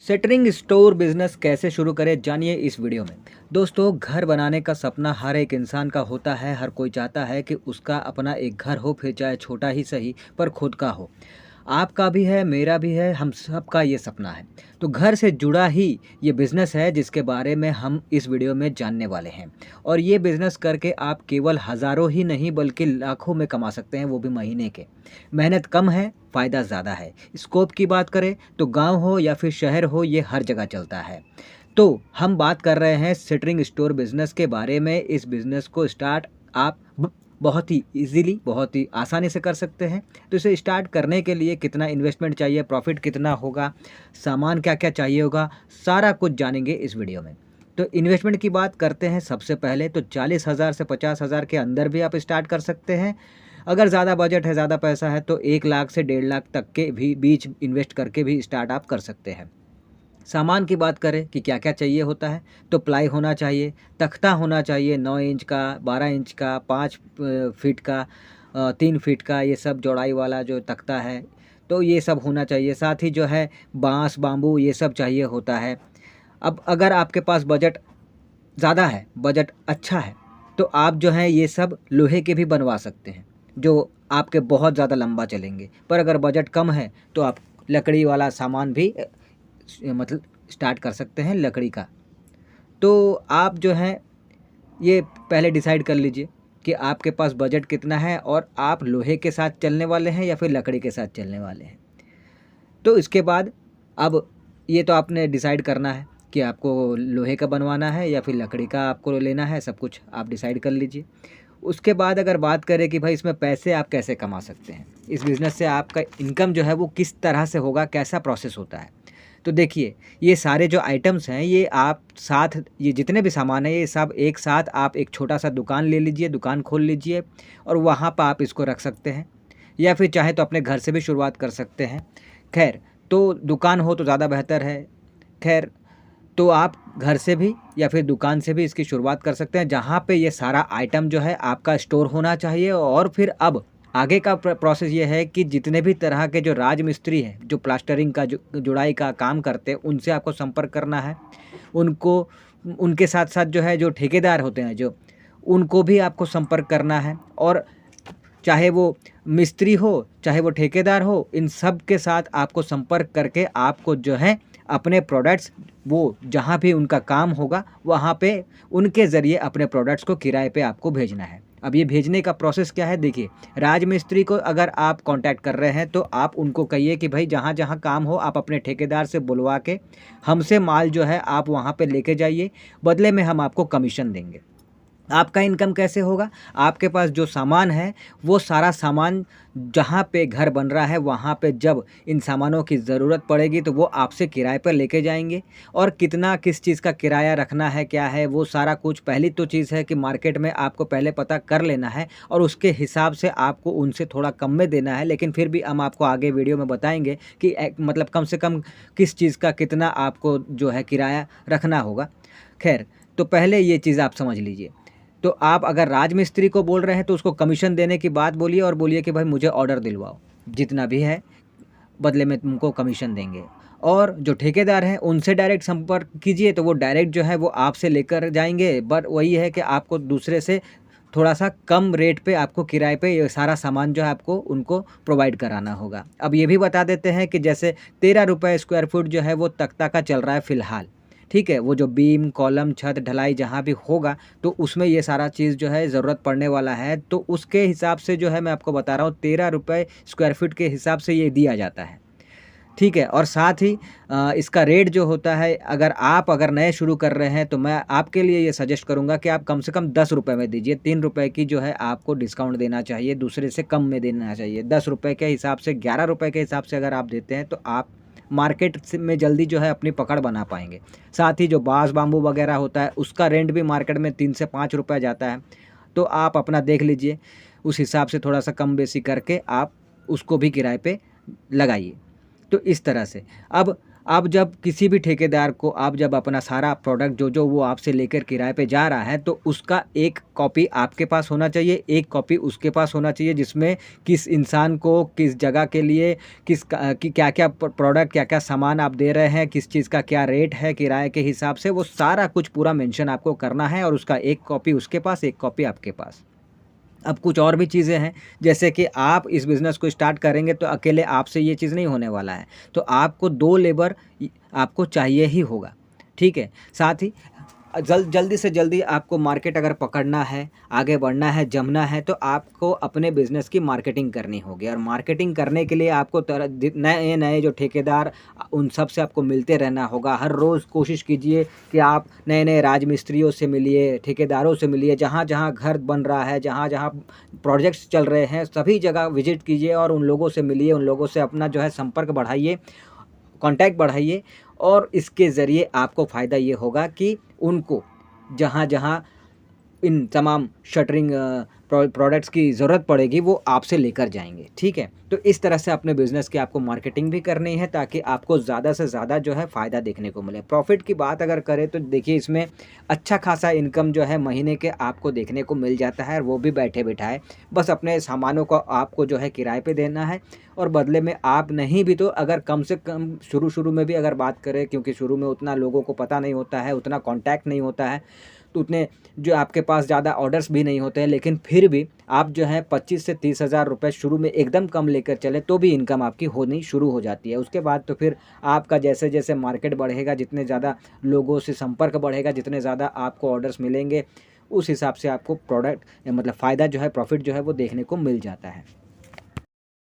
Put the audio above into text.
सेटरिंग store business कैसे शुरू करें जानिए इस वीडियो में। दोस्तों, घर बनाने का सपना हर एक इंसान का होता है। हर कोई चाहता है कि उसका अपना एक घर हो, फिर चाहे छोटा ही सही पर खुद का हो। आपका भी है, मेरा भी है, हम सबका ये सपना है। तो घर से जुड़ा ही ये बिज़नेस है जिसके बारे में हम इस वीडियो में जानने वाले हैं। और ये बिज़नेस करके आप केवल हज़ारों ही नहीं बल्कि लाखों में कमा सकते हैं, वो भी महीने के। मेहनत कम है, फ़ायदा ज़्यादा है। स्कोप की बात करें तो गांव हो या फिर शहर हो, ये हर जगह चलता है। तो हम बात कर रहे हैं सेटरिंग स्टोर बिज़नेस के बारे में। इस बिज़नेस को स्टार्ट आप बहुत ही ईज़िली, बहुत ही आसानी से कर सकते हैं। तो इसे स्टार्ट करने के लिए कितना इन्वेस्टमेंट चाहिए, प्रॉफ़िट कितना होगा, सामान क्या-क्या चाहिए होगा, सारा कुछ जानेंगे इस वीडियो में। तो इन्वेस्टमेंट की बात करते हैं सबसे पहले तो 40,000 से 50,000 के अंदर भी आप स्टार्ट कर सकते हैं। अगर ज़्यादा बजट है, ज़्यादा पैसा है तो 1 लाख से 1.5 लाख तक के भी बीच इन्वेस्ट करके भी स्टार्ट आप कर सकते हैं। सामान की बात करें कि क्या-क्या चाहिए होता है, तो प्लाई होना चाहिए, तख्ता होना चाहिए 9 इंच का, 12 इंच का, 5 फीट का, 3 फीट का, ये सब चौड़ाई वाला जो तख्ता है, तो ये सब होना चाहिए। साथ ही जो है बाँस, बाम्बू ये सब चाहिए होता है। अब अगर आपके पास बजट ज़्यादा है, बजट अच्छा है, तो आप जो है ये सब लोहे के भी बनवा सकते हैं, जो आपके बहुत ज़्यादा लंबा चलेंगे। पर अगर बजट कम है, तो आप लकड़ी वाला सामान भी मतलब स्टार्ट कर सकते हैं लकड़ी का। तो आप जो है ये पहले डिसाइड कर लीजिए कि आपके पास बजट कितना है और आप लोहे के साथ चलने वाले हैं या फिर लकड़ी के साथ चलने वाले हैं। तो इसके बाद अब ये तो आपने डिसाइड करना है कि आपको लोहे का बनवाना है या फिर लकड़ी का आपको लेना है, सब कुछ आप डिसाइड कर लीजिए। उसके बाद अगर बात करें कि भाई इसमें पैसे आप कैसे कमा सकते हैं, इस बिज़नेस से आपका इनकम जो है वो किस तरह से होगा, कैसा प्रोसेस होता है। तो देखिए, ये सारे जो आइटम्स हैं ये आप साथ, ये जितने भी सामान हैं ये सब एक साथ आप एक छोटा-सा दुकान ले लीजिए, दुकान खोल लीजिए और वहाँ पर आप इसको रख सकते हैं। या फिर चाहे तो अपने घर से भी शुरुआत कर सकते हैं। खैर, तो दुकान हो तो ज़्यादा बेहतर है। खैर, तो आप घर से भी या फिर दुकान से भी इसकी शुरुआत कर सकते हैं, जहाँ पे ये सारा आइटम जो है आपका स्टोर होना चाहिए। और फिर अब आगे का प्रोसेस ये है कि जितने भी तरह के जो राजमिस्त्री हैं, जो प्लास्टरिंग का, जो जुड़ाई का काम करते हैं, उनसे आपको संपर्क करना है। उनको उनके साथ-साथ जो है जो ठेकेदार होते हैं, जो उनको भी आपको संपर्क करना है। और चाहे वो मिस्त्री हो, चाहे वो ठेकेदार हो, इन सब के साथ आपको संपर्क करके आपको जो है अपने प्रोडक्ट्स, वो जहाँ भी उनका काम होगा वहाँ पे उनके ज़रिए अपने प्रोडक्ट्स को किराए पे आपको भेजना है। अब ये भेजने का प्रोसेस क्या है, देखिए, राजमिस्त्री को अगर आप कांटेक्ट कर रहे हैं तो आप उनको कहिए कि भाई जहाँ-जहाँ काम हो आप अपने ठेकेदार से बुलवा के हमसे माल जो है आप वहाँ पे लेके जाइए, बदले में हम आपको कमीशन देंगे। आपका इनकम कैसे होगा? आपके पास जो सामान है, वो सारा सामान जहाँ पे घर बन रहा है, वहाँ पे जब इन सामानों की ज़रूरत पड़ेगी, तो वो आपसे किराए पर लेके जाएँगे। और कितना किस चीज़ का किराया रखना है, क्या है, वो सारा कुछ पहली तो चीज़ है कि मार्केट में आपको पहले पता कर लेना है और उसके हिसाब से आपको उनसे थोड़ा कम में देना है। लेकिन फिर भी हम आपको आगे वीडियो में बताएँगे कि मतलब कम से कम किस चीज़ का कितना आपको जो है किराया रखना होगा। खैर, तो पहले ये चीज़ आप समझ लीजिए। तो आप अगर राजमिस्त्री को बोल रहे हैं तो उसको कमीशन देने की बात बोलिए और बोलिए कि भाई मुझे ऑर्डर दिलवाओ, जितना भी है बदले में तुमको कमीशन देंगे। और जो ठेकेदार हैं उनसे डायरेक्ट संपर्क कीजिए, तो वो डायरेक्ट जो है वो आपसे लेकर जाएँगे। बट वही है कि आपको दूसरे से थोड़ा-सा कम रेट पे आपको किराए पे ये सारा सामान जो है आपको उनको प्रोवाइड कराना होगा। अब ये भी बता देते हैं कि जैसे ₹13 स्क्वायर फुट जो है वो तख्ता का चल रहा है फ़िलहाल। ठीक है? वो जो बीम, कॉलम, छत, ढलाई जहाँ भी होगा तो उसमें ये सारा चीज़ जो है ज़रूरत पड़ने वाला है। तो उसके हिसाब से जो है मैं आपको बता रहा हूँ, ₹13 स्क्वायर फीट के हिसाब से ये दिया जाता है। ठीक है? और साथ ही इसका रेट जो होता है, अगर नए शुरू कर रहे हैं तो मैं आपके लिए ये सजेस्ट करूँगा कि आप कम से कम ₹10 में दीजिए। ₹3 की जो है आपको डिस्काउंट देना चाहिए, दूसरे से कम में देना चाहिए। ₹10 के हिसाब से, ₹11 के हिसाब से अगर आप देते हैं तो आप मार्केट से में जल्दी जो है अपनी पकड़ बना पाएँगे। साथ ही जो बाँस, बाम्बू वगैरह होता है उसका रेंट भी मार्केट में ₹3 से ₹5 जाता है। तो आप अपना देख लीजिए, उस हिसाब से थोड़ा-सा कम बेसी करके आप उसको भी किराए पे लगाइए। तो इस तरह से। अब आप जब किसी भी ठेकेदार को आप जब अपना सारा प्रोडक्ट जो वो आपसे लेकर किराए पे जा रहा है, तो उसका एक कॉपी आपके पास होना चाहिए, एक कॉपी उसके पास होना चाहिए, जिसमें किस इंसान को किस जगह के लिए कि क्या-क्या प्रोडक्ट क्या-क्या सामान आप दे रहे हैं, किस चीज़ का क्या रेट है किराए के हिसाब से, वो सारा कुछ पूरा मेंशन आपको करना है और उसका एक कॉपी उसके पास, एक कॉपी आपके पास। अब कुछ और भी चीज़ें हैं, जैसे कि आप इस बिज़नेस को स्टार्ट करेंगे तो अकेले आपसे ये चीज़ नहीं होने वाला है। तो आपको 2 लेबर आपको चाहिए ही होगा, ठीक है? साथ ही जल्दी से जल्दी आपको मार्केट अगर पकड़ना है, आगे बढ़ना है, जमना है, तो आपको अपने बिज़नेस की मार्केटिंग करनी होगी और मार्केटिंग करने के लिए आपको नए-नए जो ठेकेदार उन सब से आपको मिलते रहना होगा। हर रोज़ कोशिश कीजिए कि आप नए-नए राजमिस्त्रियों से मिलिए, ठेकेदारों से मिलिए, जहाँ-जहाँ घर बन रहा है, जहाँ-जहाँ प्रोजेक्ट्स चल रहे हैं, सभी जगह विज़िट कीजिए और उन लोगों से मिलिए, उन लोगों से अपना जो है संपर्क बढ़ाइए, कॉन्टैक्ट बढ़ाइए और इसके ज़रिए आपको फ़ायदा ये होगा कि उनको जहाँ-जहाँ इन तमाम शटरिंग प्रोडक्ट्स की ज़रूरत पड़ेगी वो आपसे लेकर जाएँगे, ठीक है? तो इस तरह से अपने बिज़नेस की आपको मार्केटिंग भी करनी है ताकि आपको ज़्यादा से ज़्यादा जो है फ़ायदा देखने को मिले। प्रॉफ़िट की बात अगर करें तो देखिए इसमें अच्छा खासा इनकम जो है महीने के आपको देखने को मिल जाता है और वो भी बैठे-बिठाए। बस अपने सामानों को आपको जो है किराए पे देना है और बदले में आप नहीं भी तो अगर कम से कम शुरू-शुरू में भी अगर बात करें क्योंकि शुरू में उतना लोगों को पता नहीं होता है, उतना कॉन्टैक्ट नहीं होता है, तो उतने जो आपके पास ज़्यादा ऑर्डर्स भी नहीं होते हैं, लेकिन फिर भी आप जो है 25 से 30 हज़ार रुपये शुरू में एकदम कम लेकर चले तो भी इनकम आपकी होनी शुरू हो जाती है। उसके बाद तो फिर आपका जैसे-जैसे मार्केट बढ़ेगा, जितने ज़्यादा लोगों से संपर्क बढ़ेगा, जितने ज़्यादा आपको ऑर्डर्स मिलेंगे, उस हिसाब से आपको प्रोडक्ट मतलब फ़ायदा जो है, प्रॉफ़िट जो है वो देखने को मिल जाता है।